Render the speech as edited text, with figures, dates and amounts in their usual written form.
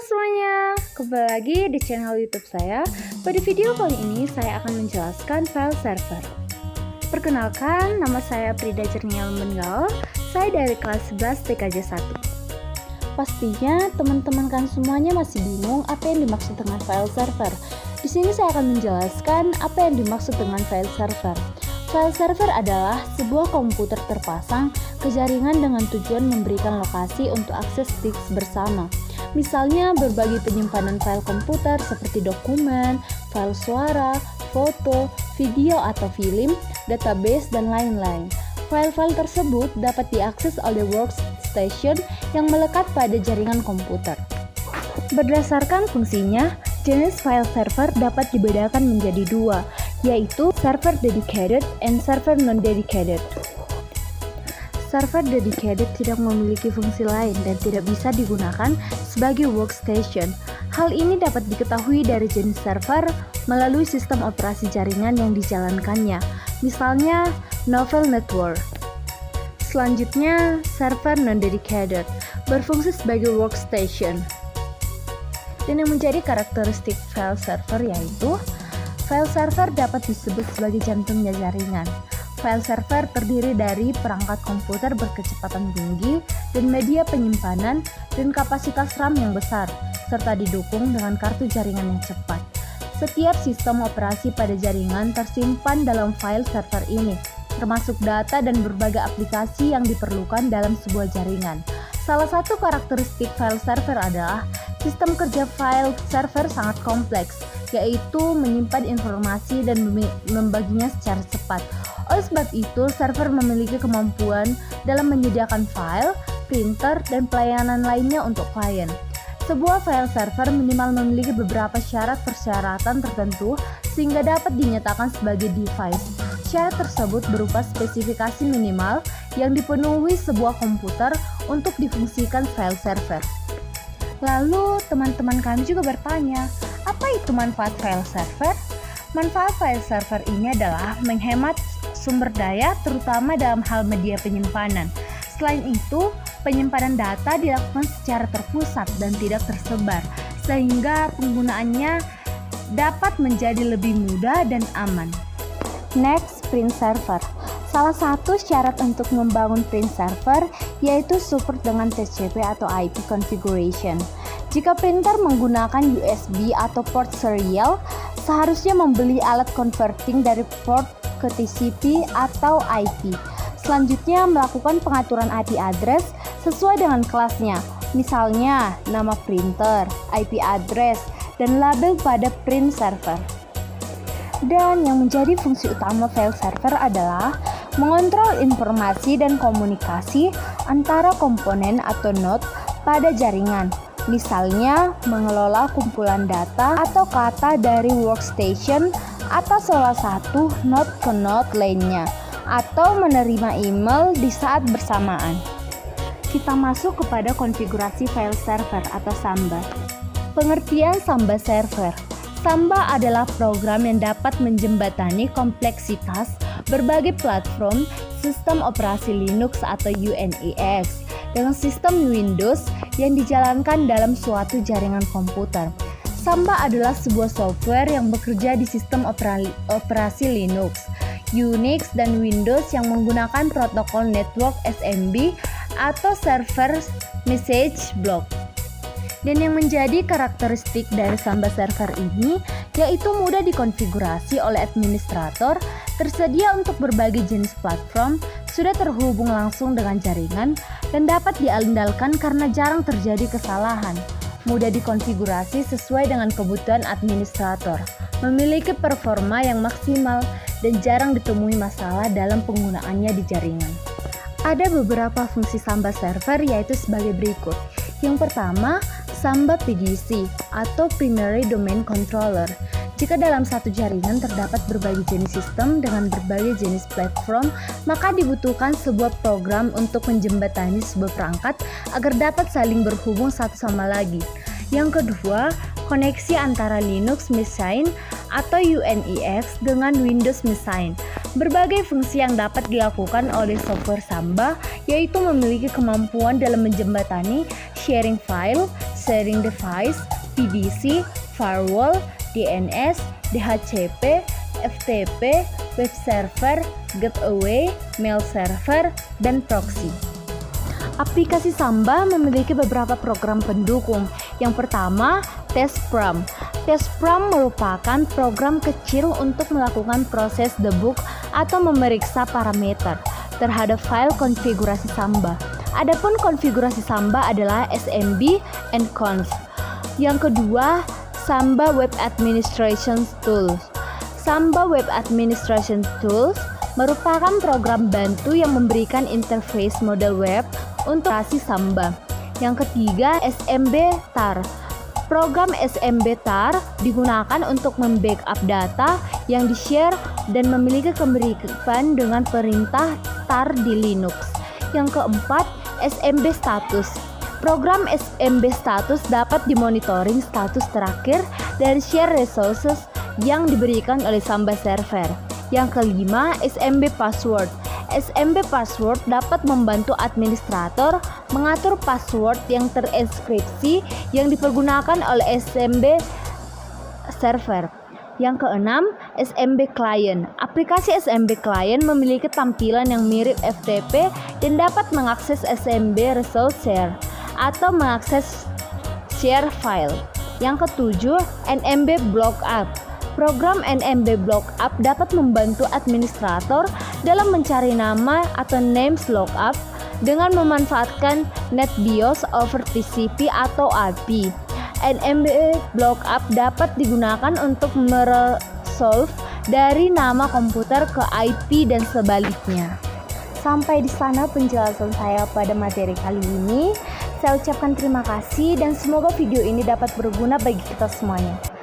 semuanya, kembali lagi di channel YouTube saya. Pada video kali ini saya akan menjelaskan file server. Perkenalkan, nama saya Prida Cernial Bengal. Saya dari kelas 11 TKJ 1. Pastinya teman-teman kan semuanya masih bingung apa yang dimaksud dengan file server. Di sini saya akan menjelaskan apa yang dimaksud dengan file server. File server adalah sebuah komputer terpasang ke jaringan dengan tujuan memberikan lokasi untuk akses disk bersama. Misalnya berbagi penyimpanan file komputer seperti dokumen, file suara, foto, video atau film, database, dan lain-lain. File-file tersebut dapat diakses oleh workstation yang melekat pada jaringan komputer. Berdasarkan fungsinya, jenis file server dapat dibedakan menjadi dua, yaitu server dedicated and server non-dedicated. Server dedicated tidak memiliki fungsi lain dan tidak bisa digunakan sebagai workstation. Hal ini dapat diketahui dari jenis server melalui sistem operasi jaringan yang dijalankannya, misalnya Novel Network. Selanjutnya, server non-dedicated berfungsi sebagai workstation. Dan yang menjadi karakteristik file server yaitu file server dapat disebut sebagai jantungnya jaringan. File server terdiri dari perangkat komputer berkecepatan tinggi dan media penyimpanan dan kapasitas RAM yang besar, serta didukung dengan kartu jaringan yang cepat. Setiap sistem operasi pada jaringan tersimpan dalam file server ini, termasuk data dan berbagai aplikasi yang diperlukan dalam sebuah jaringan. Salah satu karakteristik file server adalah sistem kerja file server sangat kompleks, yaitu menyimpan informasi dan membaginya secara cepat. Oleh sebab itu, server memiliki kemampuan dalam menyediakan file, printer, dan pelayanan lainnya untuk klien. Sebuah file server minimal memiliki beberapa syarat-persyaratan tertentu sehingga dapat dinyatakan sebagai device. Syarat tersebut berupa spesifikasi minimal yang dipenuhi sebuah komputer untuk difungsikan file server. Lalu, teman-teman kami juga bertanya, apa itu manfaat file server? Manfaat file server ini adalah menghemat sumber daya terutama dalam hal media penyimpanan. Selain itu, penyimpanan data dilakukan secara terpusat dan tidak tersebar, sehingga penggunaannya dapat menjadi lebih mudah dan aman. Next, print server. Salah satu syarat untuk membangun print server yaitu support dengan TCP atau IP configuration. Jika printer menggunakan USB atau port serial, seharusnya membeli alat converting dari port ke TCP atau IP. Selanjutnya, melakukan pengaturan IP address sesuai dengan kelasnya, misalnya nama printer, IP address, dan label pada print server. Dan yang menjadi fungsi utama file server adalah mengontrol informasi dan komunikasi antara komponen atau node pada jaringan. Misalnya, mengelola kumpulan data atau kata dari workstation atau salah satu node ke node lainnya, atau menerima email di saat bersamaan. Kita masuk kepada konfigurasi file server atau Samba. Pengertian Samba server. Samba adalah program yang dapat menjembatani kompleksitas berbagai platform sistem operasi Linux atau UNIX dengan sistem Windows yang dijalankan dalam suatu jaringan komputer. Samba adalah sebuah software yang bekerja di sistem operasi Linux, Unix, dan Windows yang menggunakan protokol network SMB atau Server Message Block. Dan yang menjadi karakteristik dari Samba server ini yaitu mudah dikonfigurasi oleh administrator, tersedia untuk berbagai jenis platform, sudah terhubung langsung dengan jaringan, dan dapat diandalkan karena jarang terjadi kesalahan. Mudah dikonfigurasi sesuai dengan kebutuhan administrator, memiliki performa yang maksimal, dan jarang ditemui masalah dalam penggunaannya di jaringan. Ada beberapa fungsi Samba server yaitu sebagai berikut. Yang pertama, Samba PDC atau Primary Domain Controller. Jika dalam satu jaringan terdapat berbagai jenis sistem dengan berbagai jenis platform, maka dibutuhkan sebuah program untuk menjembatani sebuah perangkat agar dapat saling berhubung satu sama lagi. Yang kedua, koneksi antara Linux Machine atau UNIX dengan Windows Machine. Berbagai fungsi yang dapat dilakukan oleh software Samba yaitu memiliki kemampuan dalam menjembatani sharing file, sharing device, VDC, firewall, DNS, DHCP, FTP, web server, gateway, mail server, dan proxy. Aplikasi Samba memiliki beberapa program pendukung. Yang pertama, TestProm. TestProm merupakan program kecil untuk melakukan proses debug atau memeriksa parameter terhadap file konfigurasi Samba. Adapun konfigurasi Samba adalah SMB and conf. Yang kedua, Samba Web Administration Tools. Samba Web Administration Tools merupakan program bantu yang memberikan interface model web untuk aplikasi Samba. Yang ketiga, SMB TAR. Program SMB TAR digunakan untuk membackup data yang di-share dan memiliki kemiripan dengan perintah TAR di Linux. Yang keempat, SMB Status. Program SMB Status dapat dimonitoring status terakhir dari share resources yang diberikan oleh Samba server. Yang kelima, SMB Password. SMB Password dapat membantu administrator mengatur password yang terenkripsi yang dipergunakan oleh SMB server. Yang keenam, SMB Client. Aplikasi SMB Client memiliki tampilan yang mirip FTP dan dapat mengakses SMB Resource Share atau mengakses share file. Yang ketujuh, NMB Blockup. Program NMB Blockup dapat membantu administrator dalam mencari nama atau names lookup dengan memanfaatkan NetBIOS over TCP atau IP. NMB Blockup dapat digunakan untuk meresolve dari nama komputer ke IP dan sebaliknya. Sampai di sana penjelasan saya pada materi kali ini. Saya ucapkan terima kasih dan semoga video ini dapat berguna bagi kita semuanya.